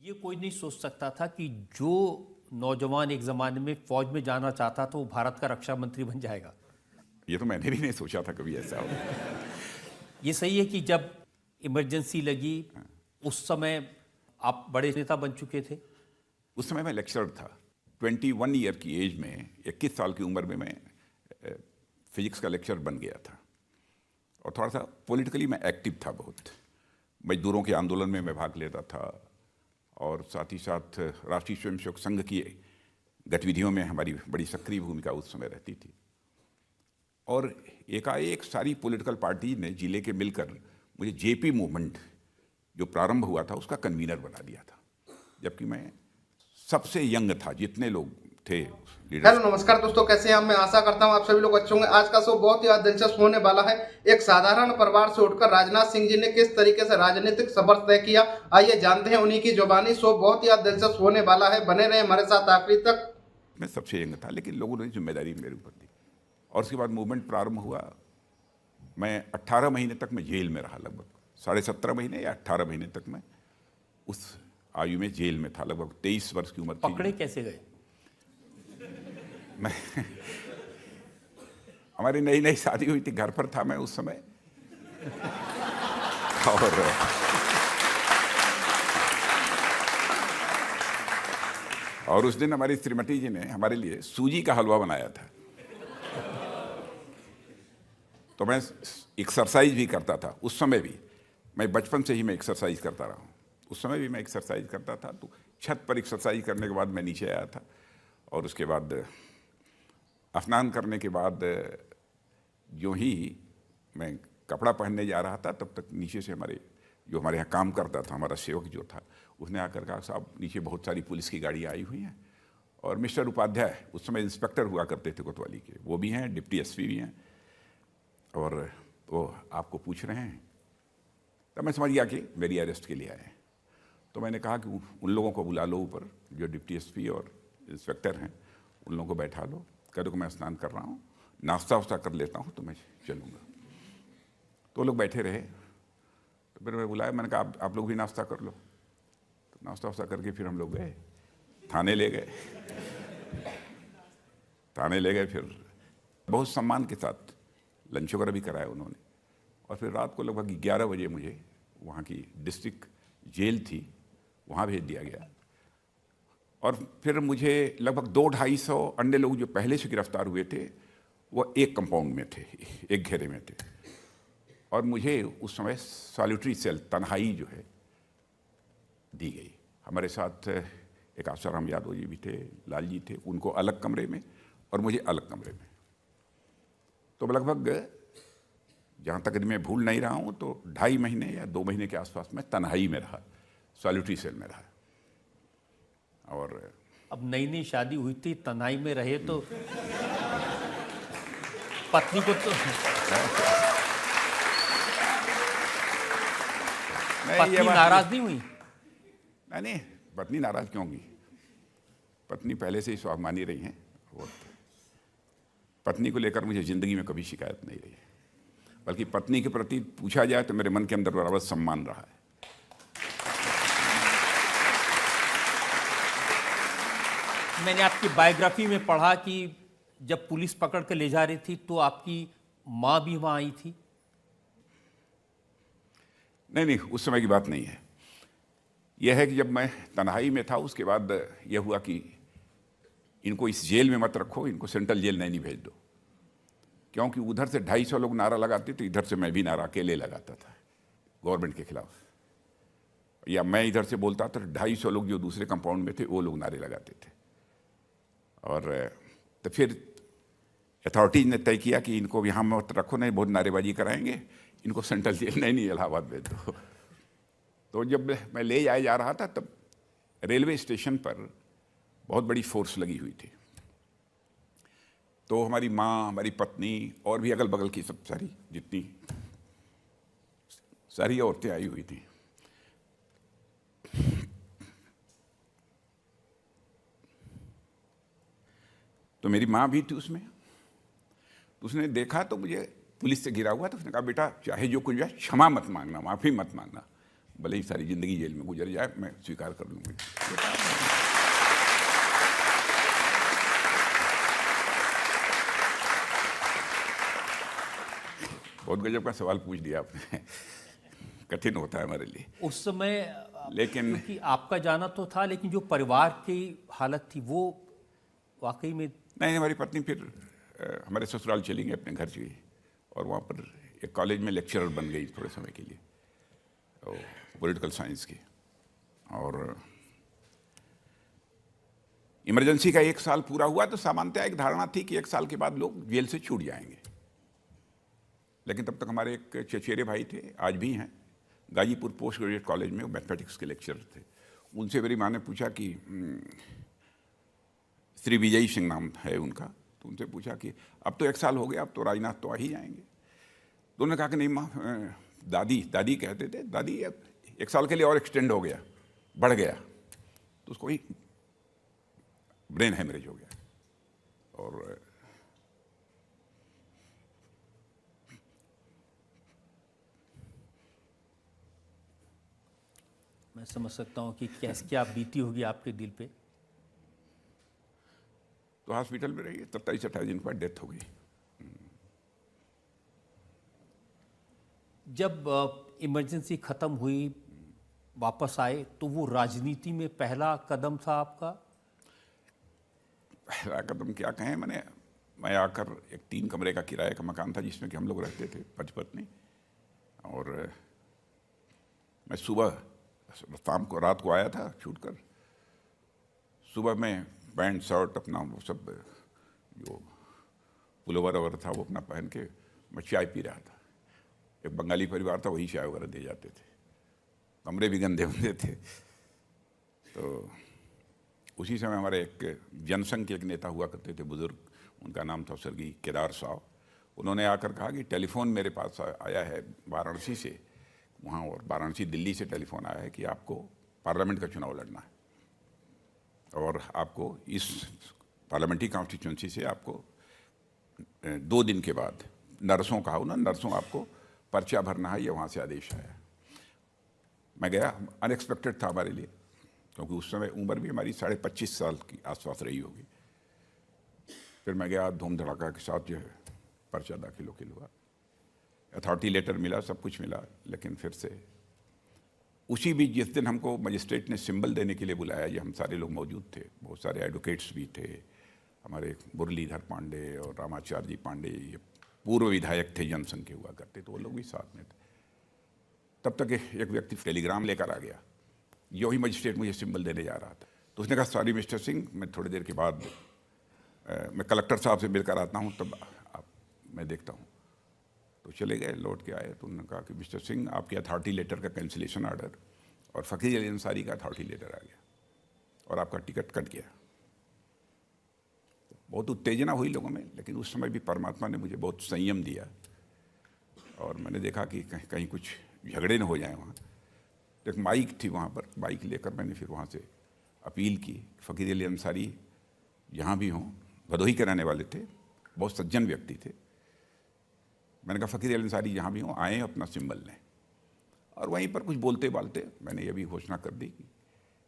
ये कोई नहीं सोच सकता था कि जो नौजवान एक ज़माने में फ़ौज में जाना चाहता था वो भारत का रक्षा मंत्री बन जाएगा। ये तो मैंने भी नहीं सोचा था कभी ऐसा हो। ये सही है कि जब इमरजेंसी लगी उस समय आप बड़े नेता बन चुके थे। उस समय मैं लेक्चरर था। 21 ईयर की एज में, 21 साल की उम्र में मैं फिजिक्स का लेक्चरर बन गया था। और थोड़ा सा पॉलिटिकली मैं एक्टिव था बहुत। मजदूरों के आंदोलन में मैं भाग लेता था और साथ ही साथ राष्ट्रीय स्वयंसेवक संघ की गतिविधियों में हमारी बड़ी सक्रिय भूमिका उस समय रहती थी। और एकाएक सारी पॉलिटिकल पार्टी ने जिले के मिलकर मुझे जेपी मूवमेंट जो प्रारंभ हुआ था उसका कन्वीनर बना दिया था, जबकि मैं सबसे यंग था जितने लोग थे। हेलो नमस्कार दोस्तों, कैसे हैं आप? मैं आशा करता हूं आप सभी लोग अच्छे होंगे। आज का शो बहुत ही दिलचस्प होने वाला है। एक साधारण परिवार से उठकर राजनाथ सिंह जी ने किस तरीके से राजनीतिक सफर तय किया, आइए जानते हैं उन्हीं की जुबानी। शो बहुत ही दिलचस्प होने वाला है, बने रहे हमारे साथ आखिरी तक। मैं सबसे यंग था, लेकिन लोगों ने जिम्मेदारी मेरे ऊपर दी और उसके बाद मूवमेंट प्रारंभ हुआ। मैं 18 महीने तक मैं जेल में रहा, लगभग 17.5 महीने या 18 महीने तक मैं उस आयु में जेल में था। लगभग 23 वर्ष की उम्र थी। पकड़े कैसे गए? मैं हमारी नई नई शादी हुई थी, घर पर था मैं उस समय। और उस दिन हमारी श्रीमती जी ने हमारे लिए सूजी का हलवा बनाया था। तो मैं एक्सरसाइज भी करता था उस समय भी। मैं बचपन से ही मैं एक्सरसाइज करता रहा हूँ। उस समय भी मैं एक्सरसाइज करता था। तो छत पर एक्सरसाइज करने के बाद मैं नीचे आया था और उसके बाद स्नान करने के बाद जो ही मैं कपड़ा पहनने जा रहा था, तब तक नीचे से हमारे यहाँ काम करता था, हमारा सेवक जो था, उसने आकर कहा, साहब नीचे बहुत सारी पुलिस की गाड़ियाँ आई हुई हैं और मिस्टर उपाध्याय, उस समय इंस्पेक्टर हुआ करते थे कोतवाली के, वो भी हैं, डिप्टी एसपी भी हैं और वो आपको पूछ रहे हैं। तब मैं समझ गया कि मेरी अरेस्ट के लिए आए हैं। तो मैंने कहा कि उन लोगों को बुला लो ऊपर, जो डिप्टी एसपी और इंस्पेक्टर हैं, उन लोगों को बैठा लो। कह दो कि मैं स्नान कर रहा हूँ, नाश्ता वास्ता कर लेता हूँ तो मैं चलूँगा। तो लोग बैठे रहे। तो फिर मैं बुलाया, मैंने कहा आप लोग भी नाश्ता कर लो। तो नाश्ता वास्ता करके फिर हम लोग गए, थाने ले गए। फिर बहुत सम्मान के साथ लंच वगैरह भी कराया उन्होंने। और फिर रात को लगभग 11 बजे मुझे वहाँ की डिस्ट्रिक्ट जेल थी, वहाँ भेज दिया गया। और फिर मुझे लगभग 200-250 अन्य लोग जो पहले से गिरफ्तार हुए थे वो एक कंपाउंड में थे, एक घेरे में थे। और मुझे उस समय सॉलिटरी सेल, तन्हाई जो है, दी गई। हमारे साथ एक आसाराम यादव जी भी थे, लाल जी थे, उनको अलग कमरे में और मुझे अलग कमरे में। तो लगभग, जहाँ तक मैं भूल नहीं रहा हूँ, तो 2.5 महीने या 2 महीने के आसपास मैं तन्हाई में रहा, सॉलिटरी सेल में रहा। और अब नई नई शादी हुई थी, तन्हाई में रहे तो पत्नी को तो पत्नी नाराज नहीं हुई? नहीं, पत्नी नाराज क्यों होगी? पत्नी पहले से ही स्वाभिमानी रही हैं और पत्नी को लेकर मुझे जिंदगी में कभी शिकायत नहीं रही है। बल्कि पत्नी के प्रति पूछा जाए तो मेरे मन के अंदर बराबर सम्मान रहा है। मैंने आपकी बायोग्राफी में पढ़ा कि जब पुलिस पकड़ के ले जा रही थी तो आपकी माँ भी वहाँ आई थी। नहीं, उस समय की बात नहीं है। यह है कि जब मैं तन्हाई में था, उसके बाद यह हुआ कि इनको इस जेल में मत रखो, इनको सेंट्रल जेल नहीं भेज दो। क्योंकि उधर से 250 लोग नारा लगाते तो इधर से मैं भी नारा अकेले लगाता था गवर्नमेंट के खिलाफ। या मैं इधर से बोलता था, 250 लोग जो दूसरे कंपाउंड में थे वो लोग नारे लगाते थे। और तो फिर अथॉरिटीज ने तय किया कि इनको यहाँ मत रखो, नहीं बहुत नारेबाजी कराएंगे, इनको सेंट्रल जेल नहीं इलाहाबाद भेज दो। तो जब मैं ले जाया जा रहा था, तब रेलवे स्टेशन पर बहुत बड़ी फोर्स लगी हुई थी। तो हमारी माँ, हमारी पत्नी और भी अगल बगल की सब जितनी सारी औरतें आई हुई थी। तो मेरी माँ भी थी उसमें। तो उसने देखा तो मुझे पुलिस से घिरा हुआ, तो उसने कहा, बेटा चाहे जो कुछ है क्षमा मत मांगना, माफ़ी मत मांगना, भले ही सारी ज़िंदगी जेल में गुजर जाए, मैं स्वीकार कर लूँगी। बहुत गजब का सवाल पूछ दिया आपने। कठिन होता है हमारे लिए उस समय लेकिन क्योंकि आपका जाना तो था, लेकिन जो परिवार की हालत थी वो वाकई में। नहीं, हमारी पत्नी फिर हमारे ससुराल चली गई, अपने घर चली, और वहाँ पर एक कॉलेज में लेक्चरर बन गई थोड़े समय के लिए, पॉलिटिकल साइंस की। और इमरजेंसी का 1 साल पूरा हुआ तो सामान्यतः एक धारणा थी कि 1 साल के बाद लोग जेल से छूट जाएंगे। लेकिन तब तक हमारे एक चचेरे भाई थे, आज भी हैं, गाजीपुर पोस्ट ग्रेजुएट कॉलेज में मैथमेटिक्स के लेक्चरर थे। उनसे मेरी माँ ने पूछा कि श्री विजय सिंह नाम है उनका, तो उनसे पूछा कि अब तो 1 साल हो गया, अब तो राजनाथ तो आ ही जाएंगे। तो उन्होंने कहा कि नहीं माँ, दादी कहते थे, दादी 1 साल के लिए और एक्सटेंड हो गया, बढ़ गया, तो उसको ही ब्रेन हेमरेज हो गया। और मैं समझ सकता हूँ कि कैसे क्या बीती होगी आपके दिल पे। तो हॉस्पिटल में रही, 27-28 दिन के बाद डेथ हो गई। जब इमरजेंसी ख़त्म हुई, वापस आए, तो वो राजनीति में पहला कदम था आपका? पहला कदम क्या कहें, मैं आकर एक 3 कमरे का किराए का मकान था जिसमें कि हम लोग रहते थे, पति-पत्नी। और मैं सुबह, शाम को, रात को आया था छूटकर, सुबह में पैंट शर्ट अपना वो सब जो पुलोवर वगैरह था वो अपना पहन के मैं चाय पी रहा था। एक बंगाली परिवार था, वही चाय वगैरह दे जाते थे, कमरे भी गंदे होते थे। तो उसी समय हमारे एक जनसंघ के एक नेता हुआ करते थे, बुजुर्ग, उनका नाम था स्वर्गीय केदार साहब। उन्होंने आकर कहा कि टेलीफोन मेरे पास आया है वाराणसी से, वहाँ, और वाराणसी दिल्ली से टेलीफोन आया है कि आपको पार्लियामेंट का चुनाव लड़ना है, और आपको इस पार्लियामेंट्री कॉन्स्टिट्यूंसी से आपको 2 दिन के बाद, नर्सों कहा उन्होंने, नर्सों आपको पर्चा भरना है, ये वहाँ से आदेश आया। मैं गया, अनएक्सपेक्टेड था हमारे लिए, क्योंकि उस समय उम्र भी हमारी 25.5 साल की आसपास रही होगी। फिर मैं गया, धूम धड़ाका के साथ जो है पर्चा दाखिल हुआ, अथॉरिटी लेटर मिला, सब कुछ मिला। लेकिन फिर से उसी बीच जिस दिन हमको मजिस्ट्रेट ने सिंबल देने के लिए बुलाया, ये हम सारे लोग मौजूद थे, बहुत सारे एडवोकेट्स भी थे, हमारे मुरलीधर पांडे और रामाचार्य जी पांडे, ये पूर्व विधायक थे, जनसंघ के हुआ करते, तो वो लोग भी साथ में थे। तब तक एक व्यक्ति टेलीग्राम लेकर आ गया, यो ही मजिस्ट्रेट मुझे सिंबल देने जा रहा था। तो उसने कहा, सॉरी मिस्टर सिंह, मैं थोड़ी देर के बाद मैं कलेक्टर साहब से मिलकर आता हूँ, तब मैं देखता हूँ। तो चले गए, लौट के आए, तो उन्होंने कहा कि मिस्टर सिंह, आपके अथॉरिटी लेटर का कैंसिलेशन ऑर्डर और फ़कीर अली अंसारी का अथॉरिटी लेटर आ गया, और आपका टिकट कट गया। बहुत उत्तेजना हुई लोगों में, लेकिन उस समय भी परमात्मा ने मुझे बहुत संयम दिया, और मैंने देखा कि कहीं कुछ झगड़े न हो जाए वहाँ। तो एक माइक थी वहाँ पर, माइक लेकर मैंने फिर वहाँ से अपील की, फ़कीर अली अंसारी जहाँ भी हों, भदोही के रहने वाले थे, बहुत सज्जन व्यक्ति थे। मैंने कहा, फ़कीर अली अंसारी जहाँ भी हों, आएँ, अपना सिंबल लें। और वहीं पर कुछ बोलते बालते मैंने ये भी घोषणा कर दी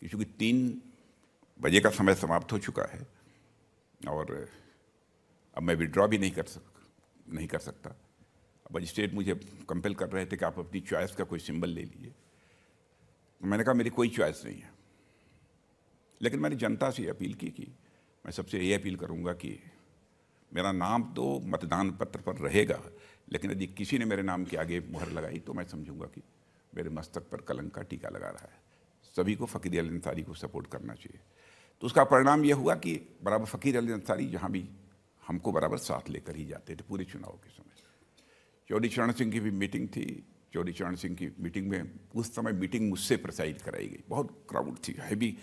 कि चूँकि 3 बजे का समय समाप्त हो चुका है, और अब मैं विड्रॉ भी नहीं कर सकता। मजिस्ट्रेट मुझे कंपेल कर रहे थे कि आप अपनी चॉइस का कोई सिंबल ले लीजिए। तो मैंने कहा, मेरी कोई चॉइस नहीं है। लेकिन मैंने जनता से अपील की कि मैं सबसे ये अपील करूँगा कि मेरा नाम तो मतदान पत्र पर रहेगा, लेकिन यदि किसी ने मेरे नाम के आगे मुहर लगाई तो मैं समझूंगा कि मेरे मस्तक पर कलंक का टीका लगा रहा है। सभी को फ़कीर अली अंसारी को सपोर्ट करना चाहिए। तो उसका परिणाम ये हुआ कि बराबर फ़कीर अली अंसारी जहाँ भी हमको बराबर साथ लेकर ही जाते थे पूरे चुनाव के समय। चौधरी चरण सिंह की भी मीटिंग थी। चौधरी चरण सिंह की मीटिंग में उस समय मीटिंग मुझसे प्रेसाइड कराई गई। बहुत क्राउड थी, हैवी,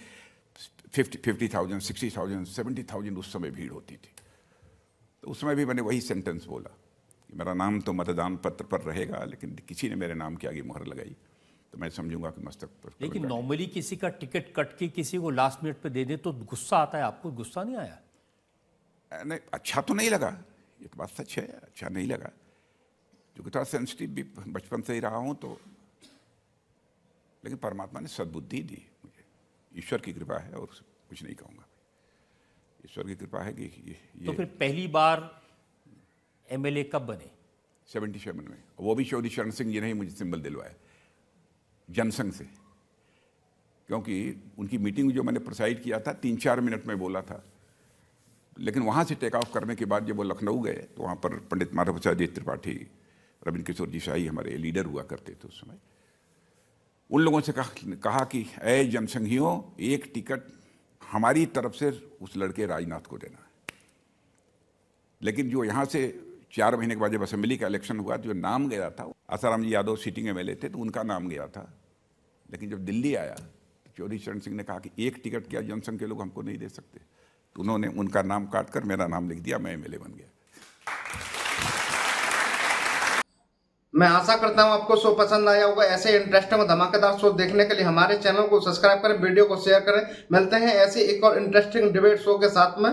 50,000, 60,000, 70,000 उस समय भीड़ होती थी। तो उस समय भी मैंने वही सेंटेंस बोला कि मेरा नाम तो मतदान पत्र पर रहेगा, लेकिन किसी ने मेरे नाम के आगे मुहर लगाई तो मैं समझूंगा कि मस्तक पर। लेकिन नॉर्मली किसी का टिकट कट के किसी को लास्ट मिनट पे दे दे तो गुस्सा आता है, आपको गुस्सा नहीं आया? नहीं, अच्छा तो नहीं लगा, ये तो बात सच है, अच्छा नहीं लगा। क्योंकि थोड़ा सेंसिटिव भी बचपन से ही रहा हूँ, तो लेकिन परमात्मा ने सद्बुद्धि दी मुझे, ईश्वर की कृपा है और कुछ नहीं कहूँगा। ईश्वर की कृपा है कि ये तो फिर पहली बार एमएलए कब बने? 77 में, वो भी चौधरी शरण सिंह जी ने ही मुझे सिंबल दिलवाया जनसंघ से, क्योंकि उनकी मीटिंग जो मैंने प्रोसाइड किया था 3-4 मिनट में बोला था, लेकिन वहाँ से टेक ऑफ करने के बाद जब वो लखनऊ गए तो वहाँ पर पंडित माधव प्रसाद जी त्रिपाठी, रविंद्र किशोर जी शाही हमारे लीडर हुआ करते थे उस समय, उन लोगों से कहा कि ऐ जनसंघियों, एक टिकट हमारी तरफ से उस लड़के राजनाथ को देना है। लेकिन जो यहाँ से 4 महीने के बाद जब असेंबली का इलेक्शन हुआ, जो नाम गया था, आसाराम जी यादव सिटिंग एमएलए थे तो उनका नाम गया था। लेकिन जब दिल्ली आया तो चौधरी चरण सिंह ने कहा कि एक टिकट क्या जनसंघ के लोग हमको नहीं दे सकते, तो उन्होंने उनका नाम काट कर मेरा नाम लिख दिया, मैं एमएलए बन गया। मैं आशा करता हूं आपको शो पसंद आया होगा। ऐसे इंटरेस्टिंग और धमाकेदार शो देखने के लिए हमारे चैनल को सब्सक्राइब करें, वीडियो को शेयर करें। मिलते हैं ऐसे एक और इंटरेस्टिंग डिबेट शो के साथ में।